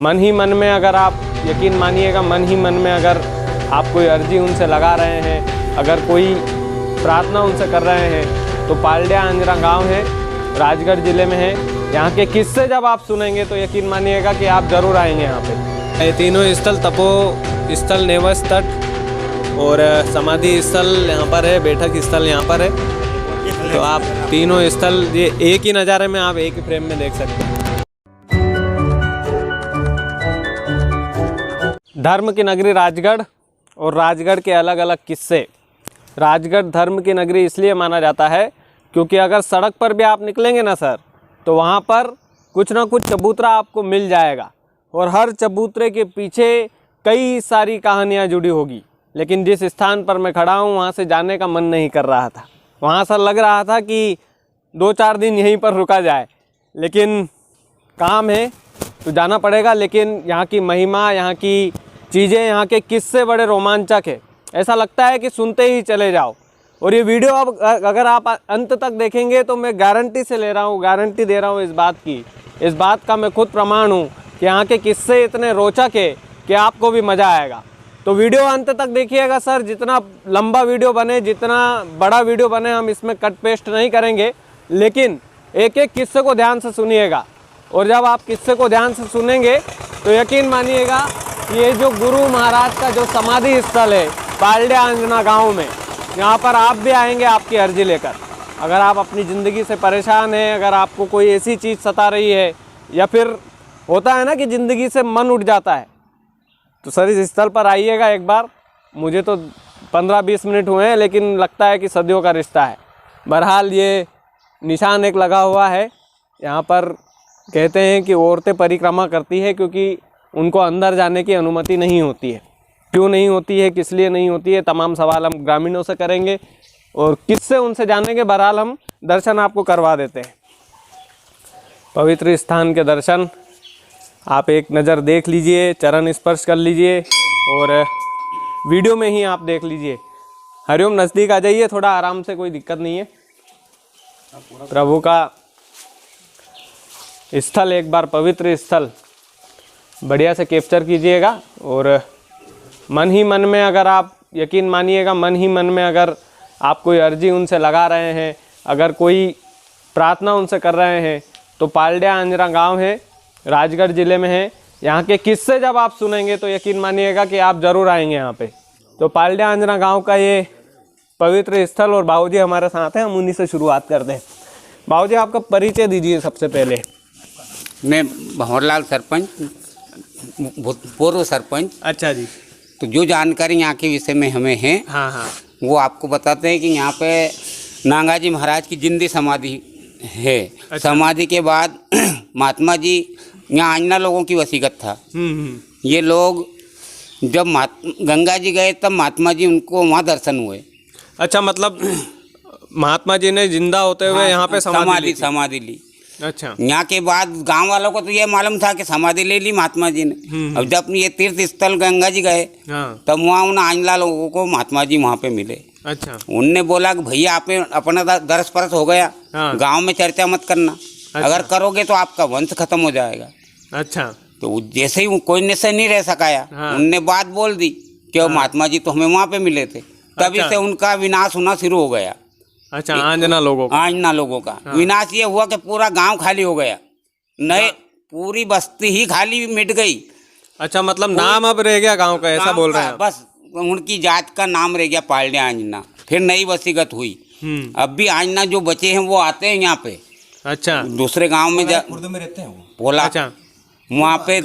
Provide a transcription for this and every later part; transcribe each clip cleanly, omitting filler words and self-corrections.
मन ही मन में अगर आप यकीन मानिएगा, मन ही मन में अगर आप कोई अर्जी उनसे लगा रहे हैं, अगर कोई प्रार्थना उनसे कर रहे हैं, तो पालडिया अंजना गांव है, राजगढ़ ज़िले में है। यहाँ के किस्से जब आप सुनेंगे तो यकीन मानिएगा कि आप ज़रूर आएंगे यहाँ पे। ये तीनों स्थल तपो स्थल, नेवस तट और समाधि स्थल यहाँ पर है, बैठक स्थल यहाँ पर है। तो आप तीनों स्थल ये एक ही नज़ारे में, आप एक ही फ्रेम में देख सकते हैं। धर्म की नगरी राजगढ़ और राजगढ़ के अलग अलग किस्से। राजगढ़ धर्म की नगरी इसलिए माना जाता है क्योंकि अगर सड़क पर भी आप निकलेंगे ना सर, तो वहाँ पर कुछ ना कुछ चबूतरा आपको मिल जाएगा और हर चबूतरे के पीछे कई सारी कहानियाँ जुड़ी होगी। लेकिन जिस स्थान पर मैं खड़ा हूँ वहाँ से जाने का मन नहीं कर रहा था। वहाँ सर लग रहा था कि 2-4 दिन यहीं पर रुका जाए, लेकिन काम है तो जाना पड़ेगा। लेकिन यहाँ की महिमा, यहाँ की चीज़ें, यहाँ के किस्से बड़े रोमांचक है। ऐसा लगता है कि सुनते ही चले जाओ। और ये वीडियो अब अगर आप अंत तक देखेंगे तो मैं गारंटी से ले रहा हूँ, गारंटी दे रहा हूँ इस बात की, इस बात का मैं खुद प्रमाण हूँ कि यहाँ के किस्से इतने रोचक है कि आपको भी मज़ा आएगा। तो वीडियो अंत तक देखिएगा सर। जितना लंबा वीडियो बने, जितना बड़ा वीडियो बने, हम इसमें कट पेस्ट नहीं करेंगे, लेकिन एक एक किस्से को ध्यान से सुनिएगा। और जब आप किस्से को ध्यान से सुनेंगे तो यकीन मानिएगा ये जो गुरु महाराज का जो समाधि स्थल है पालडिया अंजना गांव में, यहाँ पर आप भी आएंगे आपकी अर्जी लेकर। अगर आप अपनी ज़िंदगी से परेशान हैं, अगर आपको कोई ऐसी चीज़ सता रही है, या फिर होता है ना कि ज़िंदगी से मन उठ जाता है, तो सर इस स्थल पर आइएगा एक बार। मुझे तो 15-20 मिनट हुए हैं, लेकिन लगता है कि सदियों का रिश्ता है। बहरहाल ये निशान एक लगा हुआ है यहाँ पर। कहते हैं कि औरतें परिक्रमा करती है क्योंकि उनको अंदर जाने की अनुमति नहीं होती है। क्यों नहीं होती है, किस लिए नहीं होती है, तमाम सवाल हम ग्रामीणों से करेंगे और किससे उनसे जानेंगे। बहरहाल हम दर्शन आपको करवा देते हैं। पवित्र स्थान के दर्शन आप एक नज़र देख लीजिए, चरण स्पर्श कर लीजिए और वीडियो में ही आप देख लीजिए। हरिओम, नज़दीक आ जाइए, थोड़ा आराम से, कोई दिक्कत नहीं है। प्रभु का स्थल एक बार, पवित्र स्थल बढ़िया से कैप्चर कीजिएगा। और मन ही मन में अगर आप यकीन मानिएगा, मन ही मन में अगर आप कोई अर्जी उनसे लगा रहे हैं, अगर कोई प्रार्थना उनसे कर रहे हैं, तो पालडिया अंजना गांव है, राजगढ़ ज़िले में है। यहाँ के किस्से जब आप सुनेंगे तो यकीन मानिएगा कि आप ज़रूर आएंगे यहाँ पे। तो पालडिया अंजना गांव का ये पवित्र स्थल, और बाबूजी हमारे साथ हैं, हम उन्हीं से शुरुआत करते हैं। बाबूजी आपका परिचय दीजिए सबसे पहले। मैं भंवरलाल सरपंच, पूर्व सरपंच। अच्छा जी। तो जो जानकारी यहाँ के विषय में हमें है, हाँ हाँ, वो आपको बताते हैं कि यहाँ पे नांगाजी महाराज की जिंदी समाधि है। अच्छा। समाधि के बाद महात्मा जी, यहाँ आंजना लोगों की वसीयत था। ये लोग जब गंगा जी गए तब महात्मा जी उनको वहाँ दर्शन हुए। अच्छा, मतलब महात्मा जी ने जिंदा होते हुए यहाँ पे समाधि ली। अच्छा। यहाँ के बाद गांव वालों को तो ये मालूम था कि समाधि ले ली महात्मा जी ने। अब जब ये तीर्थ स्थल गंगा जी गए, तब वहाँ उन आंजना लोगों को महात्मा जी वहाँ पे मिले। अच्छा। उनने बोला कि भैया आप अपना दरस परस हो गया, गांव में चर्चा मत करना। अच्छा। अगर करोगे तो आपका वंश खत्म हो जाएगा। अच्छा। तो जैसे ही कोई निश्चय नहीं रह सकाया, उनने बात बोल दी कि महात्मा जी तो हमें वहाँ पे मिले थे। तभी से उनका विनाश होना शुरू हो गया। अच्छा, आंजना लोगों का विनाश ये हुआ कि पूरा गांव खाली हो गया, नए पूरी बस्ती ही खाली मिट गई। अच्छा, मतलब नाम अब रह गया गांव का, ऐसा बोल रहे हैं? बस उनकी जात का नाम रह गया पालडिया आंजना। फिर नई वसीयत हुई। अब भी आंजना जो बचे हैं वो आते हैं यहाँ पे। अच्छा। दूसरे गांव में में रहते हैं बोला। अच्छा। वहाँ पे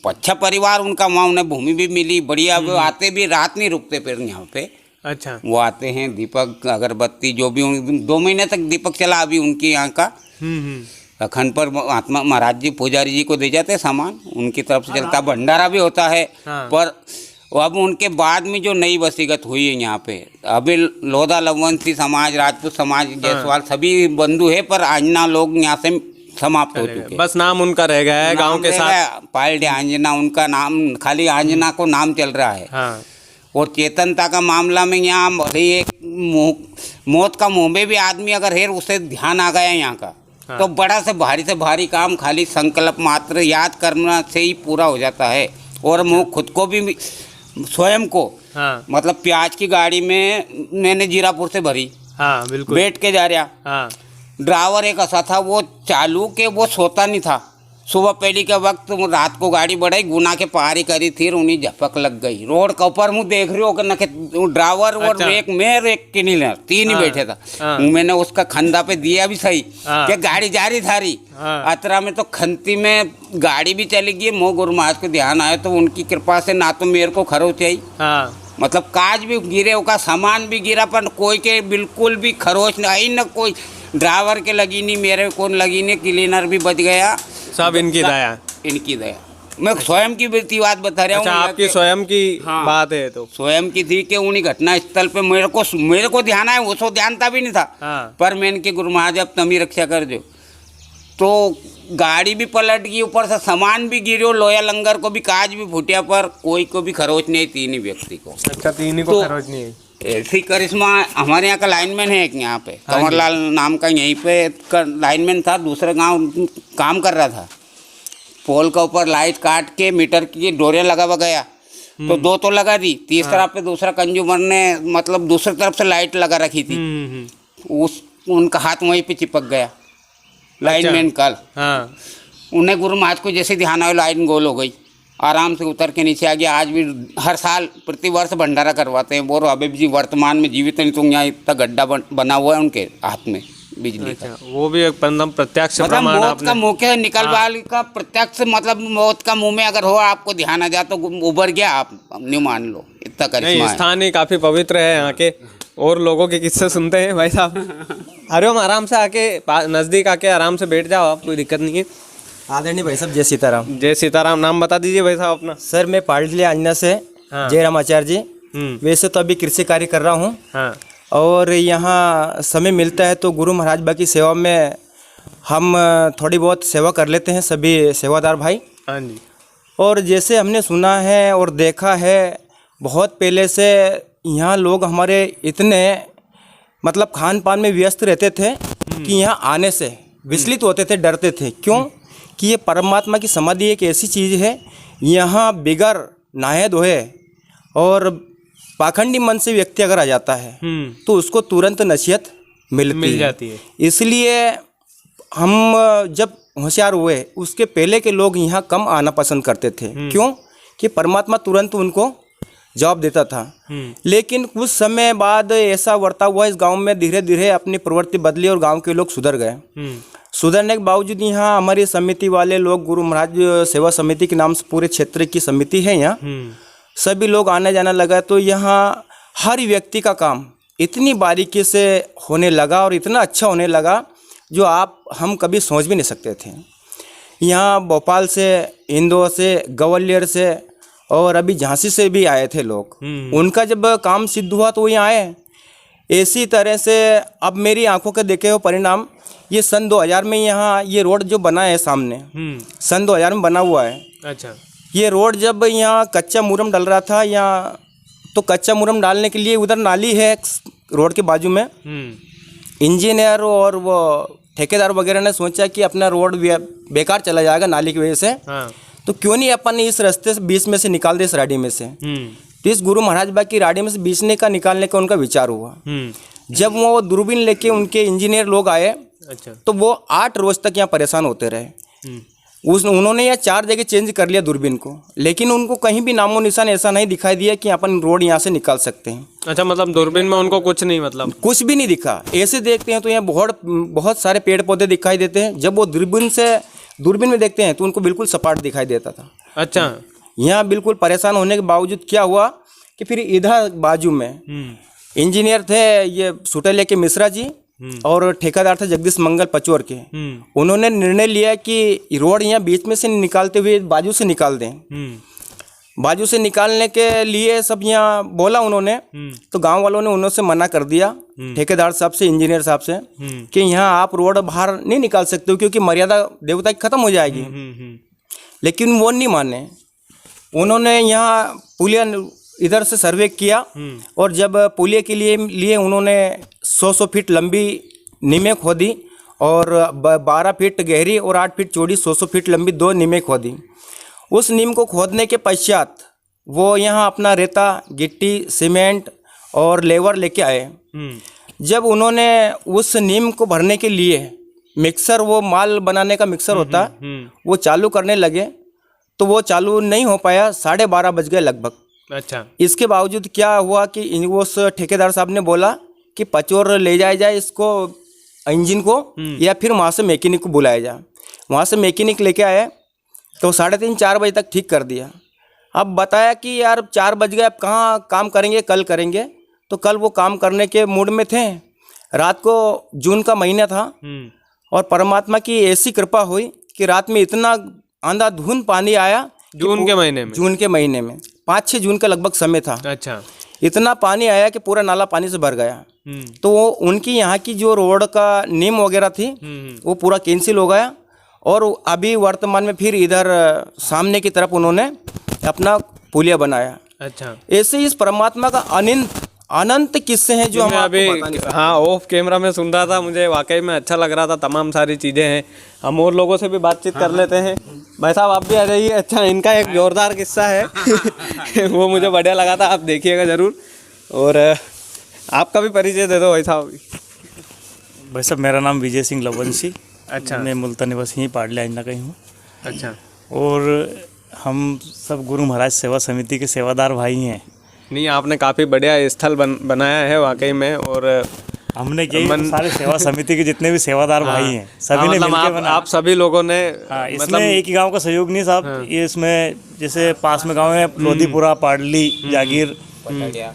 अच्छा परिवार उनका, वहाँ उन्हें भूमि भी मिली बढ़िया। वो आते भी, रात नहीं रुकते फिर यहाँ पे। अच्छा। वो आते हैं, दीपक अगरबत्ती जो भी 2 महीने तक दीपक चला अभी उनके यहाँ का। अखंड पर महात्मा महाराज जी पुजारी जी को दे जाते हैं सामान, उनकी तरफ से चलता भंडारा भी होता है। पर अब उनके बाद में जो नई वसीयत हुई है यहाँ पे, अभी लोधा लवंशी समाज, राजपूत समाज, जायसवाल सभी बंधु है, पर आंजना लोग यहाँ से समाप्त हो चुके। बस नाम उनका रह गया है गांव के साथ, पालडिया आंजना उनका नाम, खाली आंजना को नाम चल रहा है। और चेतनता का मामला में यहाँ एक मौत का मुँह में भी आदमी अगर है, उसे ध्यान आ गया यहाँ का। तो बड़ा से भारी काम खाली संकल्प मात्र याद करना से ही पूरा हो जाता है। और मैं खुद को भी स्वयं को मतलब प्याज की गाड़ी में मैंने जीरापुर से भरी, बिल्कुल बैठ के जा रहा, ड्राइवर एक ऐसा था वो चालू के वो सोता नहीं था। सुबह पहली के वक्त रात को गाड़ी बढ़ाई, गुना के पार ही करी थी, उन्हीं झपक लग गई रोड के ऊपर। मुँह देख रही हो कि ड्राइवर और एक मैं एक क्लीनर तीन ही बैठे था। मैंने उसका खंदा पे दिया भी सही कि गाड़ी जा रही थारी अतरा में, तो खंती में गाड़ी भी चली गई। मोह गुरु महाराज को ध्यान आया तो उनकी कृपा से ना तो मेरे को खरोच आई, मतलब काज भी गिरे, उसका सामान भी गिरा, पर कोई के बिल्कुल भी खरोच नहीं आई, न कोई ड्राइवर के लगी नहीं, मेरे को लगी नहीं, क्लीनर भी बच गया। सब इनकी दया, इनकी दया। मैं स्वयं की बीती बात बता रहा हूँ। अच्छा, आपकी स्वयं की बात है? तो स्वयं की थी कि उन्हीं घटना स्थल पे मेरे को ध्यान आया, वो सो ध्यानता भी नहीं था। पर मैंने कि गुरु महाराज अब तमी रक्षा कर दो, तो गाड़ी भी पलट गई, ऊपर से सामान भी गिरो, लोया लंगर को भी काज भी फूटिया, पर कोई को भी खरोच नहीं, तीन ही व्यक्ति को। अच्छा, तीन ही को खरोच नहीं है। ऐसी करिश्मा हमारे यहाँ का लाइनमैन है एक, यहाँ पे कंवरलाल नाम का, यहीं पे लाइनमैन था, दूसरे गांव काम कर रहा था। पोल के ऊपर लाइट काट के मीटर की डोरियां लगा गया, तो दो तो लगा दी, तीसरा पे दूसरा कंज्यूमर ने मतलब दूसरी तरफ से लाइट लगा रखी थी, उनका हाथ वहीं पे चिपक गया लाइनमैन कल। उन्हें गुरु महाराज को जैसे ध्यान आया, लाइन गोल हो गई, आराम से उतर के नीचे आ गया। आज भी हर साल प्रतिवर्ष भंडारा करवाते हैं वो, अभी जी वर्तमान में जीवित नहीं, तो यहाँ इतना गड्ढा बना हुआ है उनके हाथ में बिजली का। वो भी एक प्रत्यक्ष मतलब मौत का मुँह के निकलवाने का प्रत्यक्ष, मतलब मौत का मुँह में अगर हो आपको ध्यान आ जाए तो उबर गया, आप नहीं मान लो, इतना करिश्मा है। स्थान ही काफी पवित्र है यहाँ के, और लोगों के किस्से सुनते हैं भाई साहब। हरिओम, आराम से आके नजदीक आके आराम से बैठ जाओ आप, कोई दिक्कत नहीं है। आदरणीय भाई साहब, जय सीताराम। जय सीताराम। नाम बता दीजिए भाई साहब अपना। सर, मैं पाटली अंजना से जयराम आचार्य जी। वैसे तो अभी कृषि कार्य कर रहा हूँ, और यहाँ समय मिलता है तो गुरु महाराज बा की सेवा में हम थोड़ी बहुत सेवा कर लेते हैं, सभी सेवादार भाई। हाँ जी। और जैसे हमने सुना है और देखा है, बहुत पहले से यहाँ लोग हमारे इतने मतलब खान पान में व्यस्त रहते थे कि यहाँ आने से विचलित होते थे, डरते थे। क्यों? कि ये परमात्मा की समाधि एक ऐसी चीज़ है, यहाँ बिगर नहाए धोए और पाखंडी मन से व्यक्ति अगर आ जाता है तो उसको तुरंत नसीहत मिल जाती है। इसलिए हम जब होशियार हुए, उसके पहले के लोग यहाँ कम आना पसंद करते थे। क्यों? कि परमात्मा तुरंत उनको जवाब देता था। लेकिन कुछ समय बाद ऐसा वर्ता हुआ इस गांव में, धीरे धीरे अपनी प्रवृत्ति बदली और गांव के लोग सुधर गए। सुधरने के बावजूद यहाँ हमारी समिति वाले लोग, गुरु महाराज सेवा समिति के नाम से पूरे क्षेत्र की समिति है यहाँ, सभी लोग आने जाना लगा, तो यहाँ हर व्यक्ति का काम इतनी बारीकी से होने लगा और इतना अच्छा होने लगा जो हम कभी सोच भी नहीं सकते थे। यहाँ भोपाल से, इंदौर से, ग्वालियर से और अभी झांसी से भी आए थे लोग। उनका जब काम सिद्ध हुआ तो वो यहाँ आए। इसी तरह से अब मेरी आंखों के देखे हुए परिणाम, ये सन 2000 में यहाँ ये रोड जो बना है सामने, सन 2000 में बना हुआ है। अच्छा। ये रोड जब यहाँ कच्चा मुरम डल रहा था यहाँ, तो कच्चा मुरम डालने के लिए उधर नाली है रोड के बाजू में। इंजीनियर और वो ठेकेदार वगैरह ने सोचा कि अपना रोड बेकार चला जाएगा नाली की वजह से, तो क्यों नहीं अपन इस रास्ते से बीच में से निकाल दे, इस राडी में से। तो इस गुरु महाराज बा की राडी में से बीचने का निकालने का उनका विचार हुआ। जब वो दूरबीन लेके उनके इंजीनियर लोग आए, अच्छा, तो वो 8 रोज तक यहाँ परेशान होते रहे। उन्होंने यहाँ 4 जगह चेंज कर लिया दूरबीन को, लेकिन उनको कहीं भी नामो निशान ऐसा नहीं दिखाई दिया कि अपन रोड यहाँ से निकाल सकते हैं। अच्छा, मतलब दूरबीन में उनको कुछ नहीं, मतलब कुछ भी नहीं दिखा। ऐसे देखते हैं तो यहाँ बहुत सारे पेड़ पौधे दिखाई देते हैं, जब वो दूरबीन में देखते हैं तो उनको बिल्कुल सपाट दिखाई देता था। अच्छा। यहाँ बिल्कुल परेशान होने के बावजूद क्या हुआ कि फिर इधर बाजू में इंजीनियर थे ये सुटेले के मिश्रा जी, और ठेकेदार थे जगदीश मंगल पचोर के। उन्होंने निर्णय लिया कि रोड यहाँ बीच में से निकालते हुए बाजू से निकाल दें। बाजू से निकालने के लिए सब यहाँ बोला उन्होंने, तो गांव वालों ने उन्होंने मना कर दिया, ठेकेदार साहब से, इंजीनियर साहब से, कि यहाँ आप रोड बाहर नहीं निकाल सकते हो क्योंकि मर्यादा देवता की खत्म हो जाएगी। लेकिन वो नहीं माने। उन्होंने यहाँ पुलिया इधर से सर्वे किया, और जब पुलिया के लिए उन्होंने 100 फीट लंबी नीमें खोदी और 12 फीट गहरी और 8 फीट चौड़ी 100 फीट लंबी 2 नीमें खोदी। उस नीम को खोदने के पश्चात वो यहाँ अपना रेता, गिट्टी, सीमेंट और लेबर लेके आए। जब उन्होंने उस नीम को भरने के लिए मिक्सर, वो माल बनाने का मिक्सर होता, वो चालू करने लगे तो वो चालू नहीं हो पाया। 12:30 बज गए लगभग। अच्छा। इसके बावजूद क्या हुआ कि उस ठेकेदार साहब ने बोला कि पचोर ले जाया जाए इसको, इंजन को, या फिर वहाँ से मैकेनिक को बुलाया जाए। वहाँ से मैकेनिक लेके आए तो 3:30-4 बजे तक ठीक कर दिया। अब बताया कि यार 4 बज गए, अब कहाँ काम करेंगे, कल करेंगे। तो कल वो काम करने के मूड में थे। रात को जून का महीना था और परमात्मा की ऐसी कृपा हुई कि रात में इतना अंधाधुंध पानी आया। जून के महीने में? जून के महीने में 5-6 जून का लगभग समय था। अच्छा। इतना पानी आया कि पूरा नाला पानी से भर गया। तो वो उनकी यहाँ की जो रोड का नीम वगैरह थी वो पूरा कैंसिल हो गया। और अभी वर्तमान में फिर इधर सामने की तरफ उन्होंने अपना पुलिया बनाया। अच्छा। ऐसे इस परमात्मा का अनंत किस्से हैं जो हम अभी आपको बता नहीं सकते। हाँ ऑफ कैमरा में सुन रहा था, मुझे वाकई में अच्छा लग रहा था। तमाम सारी चीज़ें हैं, हम और लोगों से भी बातचीत कर लेते हैं। भाई साहब आप भी आ जाइए। अच्छा, इनका एक जोरदार किस्सा है वो मुझे बढ़िया लगा था, आप देखिएगा ज़रूर। और आपका भी परिचय दे दो भाई साहब। भाई साहब मेरा नाम विजय सिंह लवंशी। अच्छा। मैं मुल्तान निवासी यहीं पाडली आइंदा का ही हूँ। अच्छा। और हम सब गुरु महाराज सेवा समिति के सेवादार भाई हैं। नहीं, आपने काफ़ी बढ़िया स्थल बनाया है वाकई में। और हमने सारे सेवा समिति के जितने भी सेवादार भाई हैं सभी ने मिलकर बनाया। आप सभी लोगों ने हाँ, इसमें एक ही गांव का सहयोग नहीं साहब। ये इसमें जैसे पास में गांव है लोधीपुरा, पाडली, जागीर,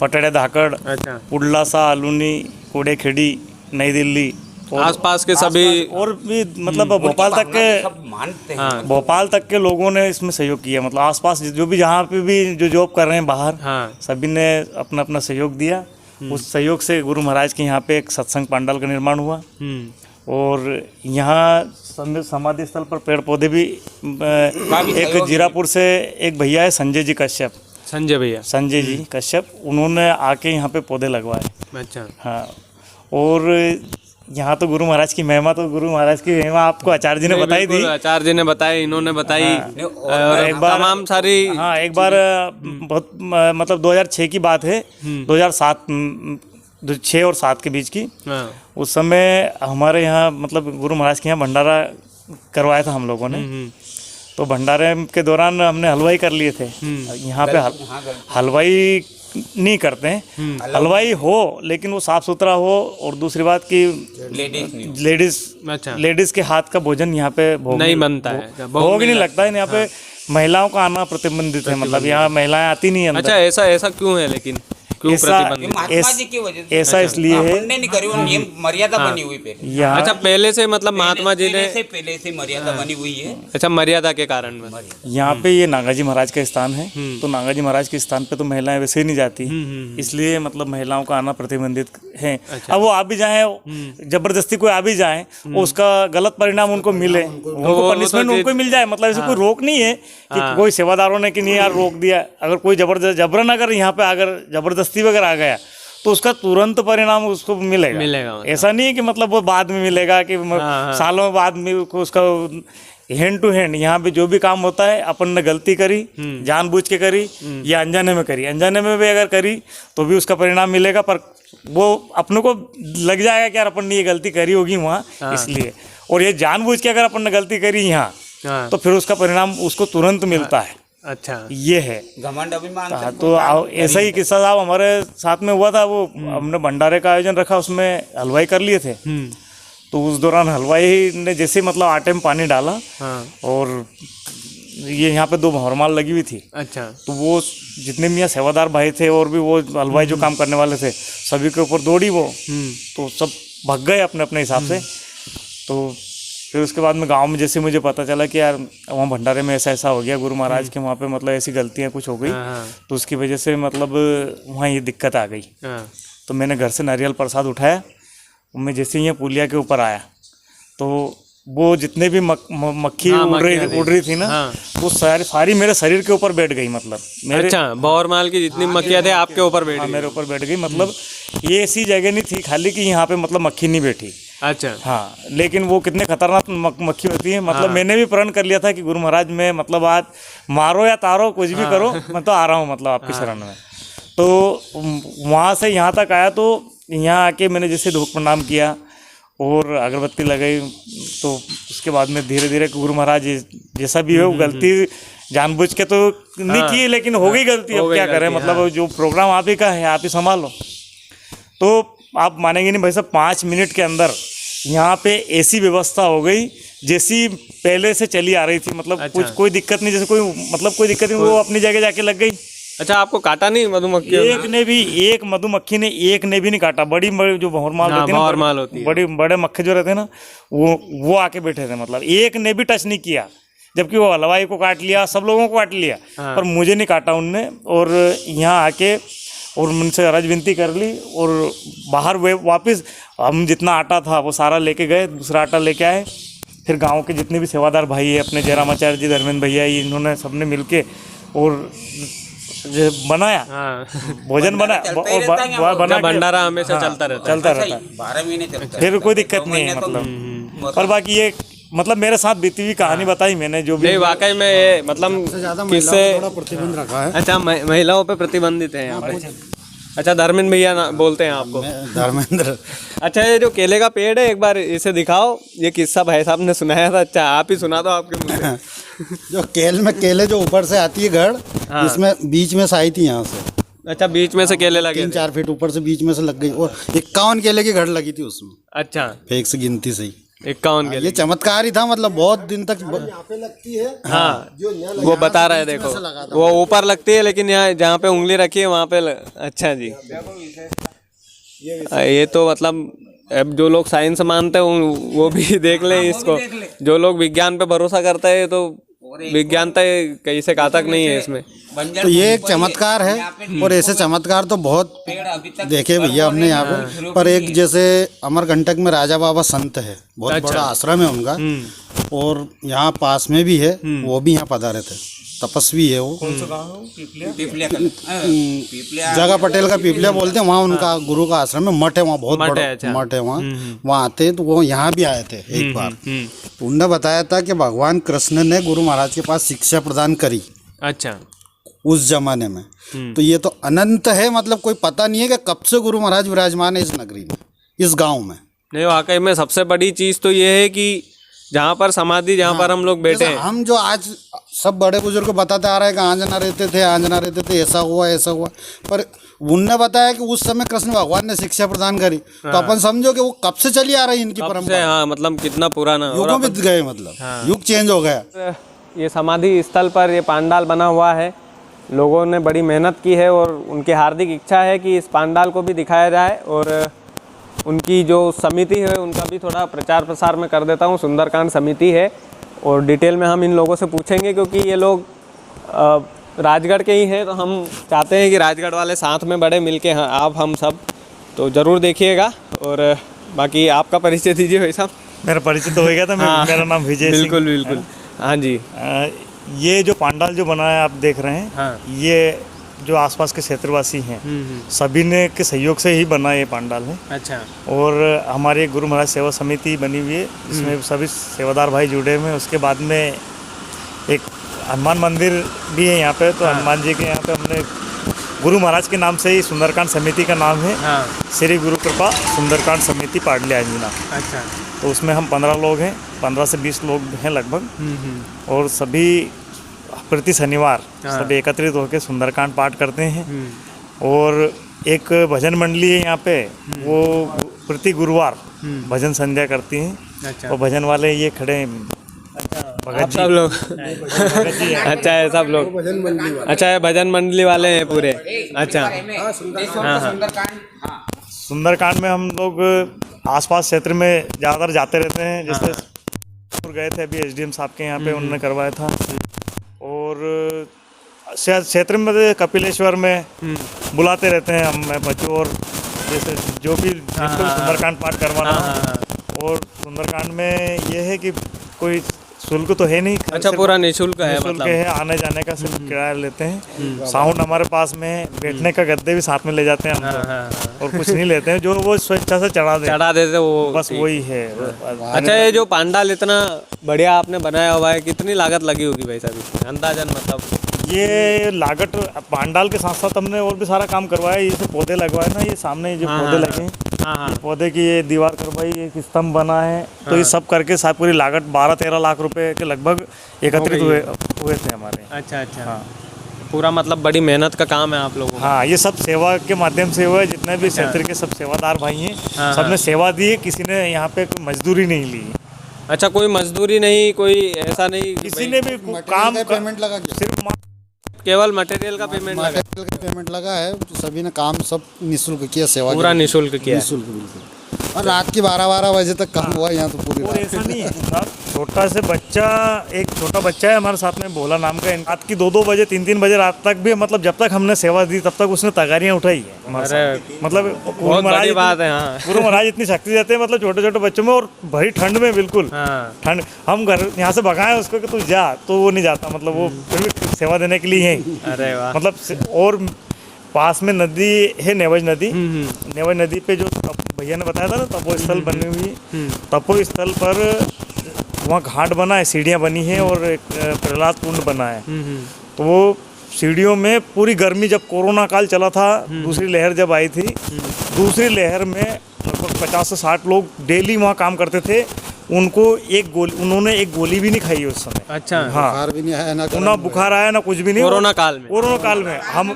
पटड़े, धाकड़, अच्छा, पुडलासा, आलूनी, कोड़े खेड़ी, नई दिल्ली, आसपास के सभी और भी मतलब भोपाल तक के मानते हैं। भोपाल तक के लोगों ने इसमें सहयोग किया। मतलब आसपास जो भी जहाँ पे भी जो जॉब कर रहे हैं बाहर, सभी ने अपना अपना सहयोग दिया। उस सहयोग से गुरु महाराज के यहाँ पे एक सत्संग पंडाल का निर्माण हुआ। और यहाँ समाधि स्थल पर पेड़ पौधे भी एक जीरापुर से एक भैया है संजय जी कश्यप, संजय जी कश्यप, उन्होंने आके यहाँ पे पौधे लगवाए। अच्छा। हाँ। और यहाँ तो गुरु महाराज की महिमा, तो गुरु महाराज की महिमा आपको आचार्य जी ने बताई थी। आचार्य जी ने बताई, इन्होंने बताई। हाँ। और एक बार तमाम सारी हाँ एक बार बहुत मतलब 2006 की बात है, 2006 और 7 के बीच की। उस समय हमारे यहाँ मतलब गुरु महाराज के यहाँ भंडारा करवाया था हम लोगों ने। तो भंडारे के दौरान हमने हलवाई कर लिए थे। यहाँ पे हलवाई नहीं करते हैं, हलवाई हो लेकिन वो साफ सुथरा हो। और दूसरी बात कि लेडीज के हाथ का भोजन यहाँ पे भोग नहीं बनता है, भोग नहीं लगता है। यहाँ पे महिलाओं का आना प्रतिबंधित है, मतलब यहाँ महिलाएं आती नहीं है। अच्छा, ऐसा क्यों है? लेकिन क्यों प्रतिबंधित? ऐसा इसलिए है, नहीं करी, नियम मर्यादा बनी हुई पहले। अच्छा, पहले से मतलब महात्मा जी ने पहले से मर्यादा बनी हुई है। अच्छा, मर्यादा के कारण यहाँ पे ये नागाजी महाराज का स्थान है। तो नागाजी महाराज के स्थान पे तो महिलाएं वैसे ही नहीं जाती, इसलिए मतलब महिलाओं का आना प्रतिबंधित है। अब वो आ भी जाए, जबरदस्ती कोई आ भी जाए, उसका गलत परिणाम उनको मिले, उनको पनिशमेंट उनको मिल जाए। मतलब ऐसे कोई रोक नहीं है कि कोई सेवादारों ने कि नहीं यार रोक दिया। अगर कोई जबरन अगर यहाँ पे अगर जबरदस्ती वगैरह आ गया तो उसका तुरंत परिणाम उसको मिलेगा मतलब। ऐसा नहीं है कि मतलब वो बाद में मिलेगा कि सालों बाद में उसका हैंड टू हैंड। यहाँ पे जो भी काम होता है, अपन ने गलती करी, जानबूझ के करी या अनजाने में करी, अनजाने में भी अगर करी तो भी उसका परिणाम मिलेगा। पर वो अपने को लग जाएगा कि यार अपन ने ये गलती करी होगी वहाँ, इसलिए। और ये जानबूझ के अगर अपन ने गलती करी यहाँ तो फिर उसका परिणाम उसको तुरंत मिलता है। अच्छा, ये है घमंड अभिमान। तो ऐसा ही किस्सा साहब हमारे साथ में हुआ था। वो हमने भंडारे का आयोजन रखा, उसमें हलवाई कर लिए थे। तो उस दौरान हलवाई ने जैसे मतलब आटे में पानी डाला और ये यहाँ पे 2 भंवरमाल लगी हुई थी। अच्छा। तो वो जितने भी यहाँ सेवादार भाई थे और भी वो हलवाई जो काम करने वाले थे, सभी के ऊपर दौड़ी वो। तो सब भग गए अपने अपने हिसाब से। तो फिर उसके बाद में गांव में जैसे मुझे पता चला कि यार वहाँ भंडारे में ऐसा हो गया, गुरु महाराज के वहाँ पे मतलब ऐसी गलतियाँ कुछ हो गई, तो उसकी वजह से मतलब वहाँ ये दिक्कत आ गई। तो मैंने घर से नारियल प्रसाद उठाया, मैं जैसे ही पुलिया के ऊपर आया तो वो जितने भी मक्खी उड़ रही थी ना, वो सारी मेरे शरीर के ऊपर बैठ गई। मतलब मेरे भंवरमाल की जितनी मक्खियाँ थे आपके ऊपर बैठ गई? मेरे ऊपर बैठ गई। मतलब ये ऐसी जगह नहीं थी खाली कि यहाँ पे मतलब मक्खी नहीं बैठी। अच्छा। हाँ, लेकिन वो कितने खतरनाक मक्खी होती है, मतलब मैंने भी प्रण कर लिया था कि गुरु महाराज में मतलब आज मारो या तारो कुछ भी करो, मैं तो आ रहा हूँ मतलब आपकी शरण में। तो वहाँ से यहाँ तक आया, तो यहाँ आके मैंने जैसे धूप प्रणाम किया और अगरबत्ती लगाई, तो उसके बाद में धीरे धीरे गुरु महाराज जैसा भी हो, गलती जानबूझ के तो नहीं की, लेकिन हो गई गलती, अब क्या करें, मतलब जो प्रोग्राम आप ही का है आप ही संभालो। तो आप मानेंगे नहीं भाई साहब, 5 मिनट के अंदर यहाँ पे ऐसी व्यवस्था हो गई जैसी पहले से चली आ रही थी, मतलब कुछ कोई दिक्कत नहीं, जैसे कोई दिक्कत नहीं, वो अपनी जगह जाके लग गई। अच्छा, आपको काटा नहीं मधुमक्खी? एक मधुमक्खी ने एक ने भी नहीं काटा। बड़ी जो भंवरमाल रहती है ना, भंवरमाल होती है, बड़े मक्खे जो रहते हैं ना, वो आके बैठे थे, मतलब एक ने भी टच नहीं किया, जबकि वो हलवाई को काट लिया, सब लोगों को काट लिया, पर मुझे नहीं काटा उनने। और यहाँ आके और उनसे अर्ज विनती कर ली, और बाहर वे वापस हम जितना आटा था वो सारा लेके गए, दूसरा आटा लेके आए। फिर गांव के जितने भी सेवादार भाई है, अपने जयरामाचार्य जी, धर्मेंद्र भैया, इन्होंने सबने मिलके और बनाया, भोजन बना, भंडारा हमेशा चलता रहता है 12 महीने चलता है, फिर कोई दिक्कत नहीं है मतलब। पर बाकी ये मतलब मेरे साथ बीती हुई कहानी बताई मैंने, जो भी वाकई में ये मतलब किससे प्रतिबंध रखा है। अच्छा, महिलाओं पे प्रतिबंधित है यहाँ पे। अच्छा, धर्मेंद्र भैया बोलते हैं आपको? धर्मेंद्र। अच्छा, ये जो केले का पेड़ है, एक बार इसे दिखाओ, ये किस्सा भाई साहब ने सुनाया था। अच्छा, आप ही सुना दो आपके मुंह से। जो केले जो ऊपर से आती है गढ़, इसमें बीच में से आई थी यहाँ से। अच्छा, बीच में से केले लगे 3-4 फीट ऊपर से बीच में से लग गई, और 51 केले की घड़ लगी थी उसमें। अच्छा, फेक से गिनती से ही 51 केले। ये चमत्कार ही था, मतलब बहुत दिन तक यहाँ पे लगती है। हाँ, वो बता रहे, देखो वो ऊपर लगती है, लेकिन यहाँ जहाँ पे उंगली रखी है वहाँ पे अच्छा जी, ये तो मतलब अब जो लोग साइंस मानते हैं वो भी देख ले इसको। जो लोग विज्ञान पे भरोसा करते हैं, तो विज्ञान तो कहीं से घातक नहीं है इसमें। तो ये एक चमत्कार है, और ऐसे चमत्कार तो बहुत देखे भैया हमने यहाँ पे। पर एक जैसे अमरकंटक में राजा बाबा संत है, बहुत बड़ा आश्रम है उनका, और यहाँ पास में भी है, वो भी यहाँ पधारे थे, तपस्वी है वो। जगह पटेल का पीपलिया बोलते हैं, वहाँ उनका गुरु का आश्रम है, मठ है वहाँ, बहुत बड़ा मठ है वहाँ। वहाँ आते हैं, तो वो यहाँ भी आए थे एक बार। उनने बताया था कि भगवान कृष्ण ने गुरु महाराज के पास शिक्षा प्रदान करी। अच्छा, उस जमाने में। तो ये तो अनंत है, मतलब कोई पता नहीं है कि कब से गुरु महाराज विराजमान है इस नगरी में, इस गांव में। नहीं, वाकई में सबसे बड़ी चीज तो ये है कि जहाँ पर समाधि, जहाँ पर हम लोग बैठे हैं, हम जो आज सब बड़े बुजुर्ग बताते आ रहे हैं कि आंजना रहते थे, ऐसा हुआ, पर उनने बताया कि उस समय कृष्ण भगवान ने शिक्षा प्रदान करी। तो अपन समझो कि वो कब से चली आ रही इनकी परंपरा। हाँ, मतलब कितना पुराना, युगों बीत गए, मतलब युग चेंज हो गया। ये समाधि स्थल पर ये पांडाल बना हुआ है, लोगों ने बड़ी मेहनत की है, और उनकी हार्दिक इच्छा है कि इस पांडाल को भी दिखाया जाए। और उनकी जो समिति है उनका भी थोड़ा प्रचार प्रसार में कर देता हूँ। सुंदरकांड समिति है, और डिटेल में हम इन लोगों से पूछेंगे, क्योंकि ये लोग राजगढ़ के ही हैं, तो हम चाहते हैं कि राजगढ़ वाले साथ में बड़े मिलके, हाँ आप हम सब, तो ज़रूर देखिएगा। और बाकी आपका परिचय दीजिए भाई साहब। मेरा परिचय तो हो गया था। मेरा नाम विजय सिंह। बिल्कुल। हाँ जी। ये जो पांडाल जो बना है आप देख रहे हैं, ये जो आसपास के क्षेत्रवासी हैं सभी ने के सहयोग से ही बना ये पांडाल है। अच्छा। और हमारी गुरु महाराज सेवा समिति बनी हुई है, जिसमें सभी सेवादार भाई जुड़े हुए हैं। उसके बाद में एक हनुमान मंदिर भी है यहाँ पे, तो हनुमान जी के यहाँ पे हमने गुरु महाराज के नाम से ही सुंदरकांड समिति का नाम है, श्री गुरु कृपा सुंदरकांड समिति पाडली आंजना। अच्छा। तो उसमें हम 15 लोग हैं, 15 से 20 लोग हैं लगभग, और सभी प्रति शनिवार सभी एकत्रित होकर सुंदरकांड पाठ करते हैं। और एक भजन मंडली है यहाँ पे, वो प्रति गुरुवार भजन संध्या करती हैं। अच्छा। और भजन वाले ये खड़े हैं, आप सब लोग। अच्छा है, सब लोग। अच्छा है, भजन मंडली वाले हैं पूरे। अच्छा। सुंदरकांड में हम लोग आसपास क्षेत्र में ज़्यादातर जाते रहते हैं। जैसे गए थे अभी एसडीएम साहब के यहाँ पे, उन्होंने करवाया था। और क्षेत्र में कपिलेश्वर में बुलाते रहते हैं हम बच्चों, और जैसे जो भी जिनको सुंदरकांड पाठ करवाना। और सुंदरकांड में ये है कि कोई शुल्क तो है नहीं। अच्छा, पूरा निःशुल्क है निःशुल्क मतलब। है, आने जाने का सिर्फ किराया लेते हैं। साउंड हमारे पास में है, बैठने का गद्दे भी साथ में ले जाते हैं हम लोग। और कुछ नहीं लेते हैं, जो वो स्वेच्छा से चढ़ा देते वो, बस वही है। अच्छा, ये जो पंडाल इतना बढ़िया आपने बनाया हुआ है, कितनी लागत लगी होगी भाई साहब इसमें अंदाजन? मतलब ये लागत पंडाल के साथ साथ हमने और भी सारा काम करवाया। ये जो पौधे लगवाए ना, ये सामने जो पौधे लगे हैं, पौधे की ये दीवार करवाई, एक स्तंभ बना है, तो ये सब करके साथ पूरी लागत 12-13 लाख रुपए के लगभग एकत्रित हुए थे हमारे। अच्छा अच्छा, हाँ। पूरा मतलब बड़ी मेहनत का काम है आप लोगों का। हाँ, ये सब सेवा के माध्यम से हुआ है। जितने भी क्षेत्र के सब सेवादार भाई हैं, सबने सेवा दी है, किसी ने यहाँ पे कोई मजदूरी नहीं ली। अच्छा, कोई मजदूरी नहीं, कोई ऐसा नहीं, किसी ने भी काम पेमेंट लगा, सिर्फ केवल मटेरियल का पेमेंट लगा? मटेरियल का पेमेंट लगा है, तो सभी ने काम सब निःशुल्क किया, सेवा पूरा निःशुल्क किया? निःशुल्क बिल्कुल। और रात की 12-12 बजे तक काम हुआ यहाँ तो पूरी और ऐसा नहीं है साहब, छोटा से बच्चा, एक छोटा बच्चा है हमारे साथ में, भोला नाम का, रात की 2-2 बजे 3-3 बजे रात तक भी, मतलब जब तक हमने सेवा दी तब तक उसने तगारियाँ उठाई है हमारे साथ। मतलब बहुत बड़ी बात है। हाँ, गुरु महाराज इतनी शक्ति देते हैं, मतलब छोटे छोटे बच्चों में, और भरी ठंड में, बिल्कुल ठंड, हम घर यहाँ से भगाए उसको कि तू जा, तो वो नहीं जाता, मतलब वो फिर भी सेवा देने के लिए है। अरे वाह। मतलब और पास में नदी है, नेवज नदी। नेवज नदी पे जो भैया ने बताया था ना, तपो स्थल बनी हुई है, तपो स्थल पर वहाँ घाट बना है, सीढ़ियाँ बनी है, और एक प्रहलाद कुंड बना है। तो वो सीढ़ियों में पूरी गर्मी, जब कोरोना काल चला था, दूसरी लहर जब आई थी, दूसरी लहर में लगभग 50 से 60 लोग डेली वहाँ काम करते थे। उन्होंने एक गोली भी नहीं खाई उस समय। अच्छा, हाँ, बुखार भी नहीं आया, ना बुखार आया, ना कुछ भी नहीं। कोरोना काल में हम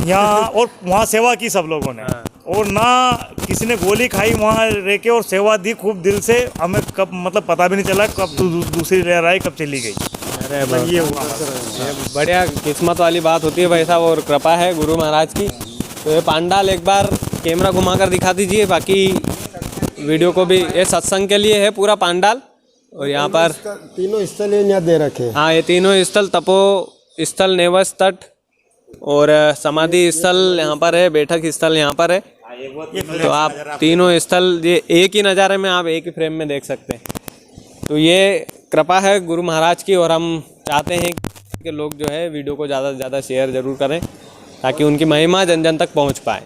यहाँ और वहाँ सेवा की सब लोगों ने, और ना किसी ने गोली खाई वहाँ रह के, और सेवा दी खूब दिल से। हमें कब, मतलब पता भी नहीं चला कब दूसरी लहर आई, कब चली गई। अरे ये हुआ, बढ़िया किस्मत वाली बात होती है भाई साहब, और कृपा है गुरु महाराज की। तो ये पंडाल एक बार कैमरा घुमा कर दिखा दीजिए, बाकी वीडियो को भी। ये सत्संग के लिए है पूरा पंडाल, और यहाँ पर तीनों स्थल यहाँ दे रखे। हाँ, ये तीनों स्थल, तपो स्थल, नेवज तट और समाधि स्थल यहाँ पर है, बैठक स्थल यहाँ पर है। तो आप तीनों स्थल ये एक ही नज़ारे में, आप एक ही फ्रेम में देख सकते हैं। तो ये कृपा है गुरु महाराज की, और हम चाहते हैं कि लोग जो है वीडियो को ज़्यादा से ज़्यादा शेयर ज़रूर करें, ताकि उनकी महिमा जन जन तक पहुँच पाए।